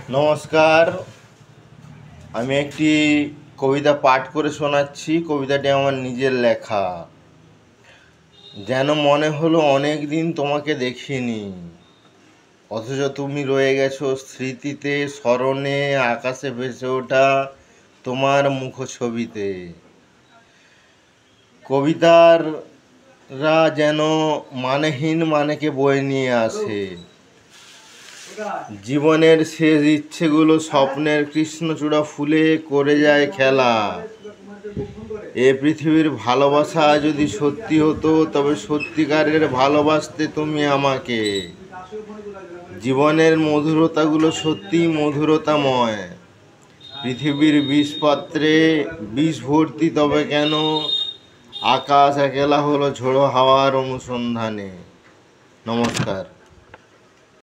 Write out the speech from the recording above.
নমস্কার। আমি একটি কবিতা পাঠ করে শোনাচ্ছি। কবিতাটি আমার নিজের লেখা। যেন মনে হলো অনেক দিন তোমাকে দেখিনি, অথচ তুমি রয়ে গেছো স্মৃতিতে, স্মরণে, আকাশে ভেসে ওঠা তোমার মুখছবিতে। কবিতারা যেন মানেহীন মানেকে বয়ে নিয়ে আসে। জীবনের শেষ ইচ্ছেগুলো স্বপ্নের কৃষ্ণচূড়া ফুলে করে যায় খেলা। এ পৃথিবীর ভালোবাসা যদি সত্যি হতো, তবে সত্যিকারের ভালোবাসতে তুমি আমাকে। জীবনের মধুরতাগুলো সত্যিই মধুরতাময়। পৃথিবীর বিষপাত্রে বিষ ভর্তি, তবে কেন আকাশ একলা হলো ঝোড়ো হাওয়ার অনুসন্ধানে। নমস্কার।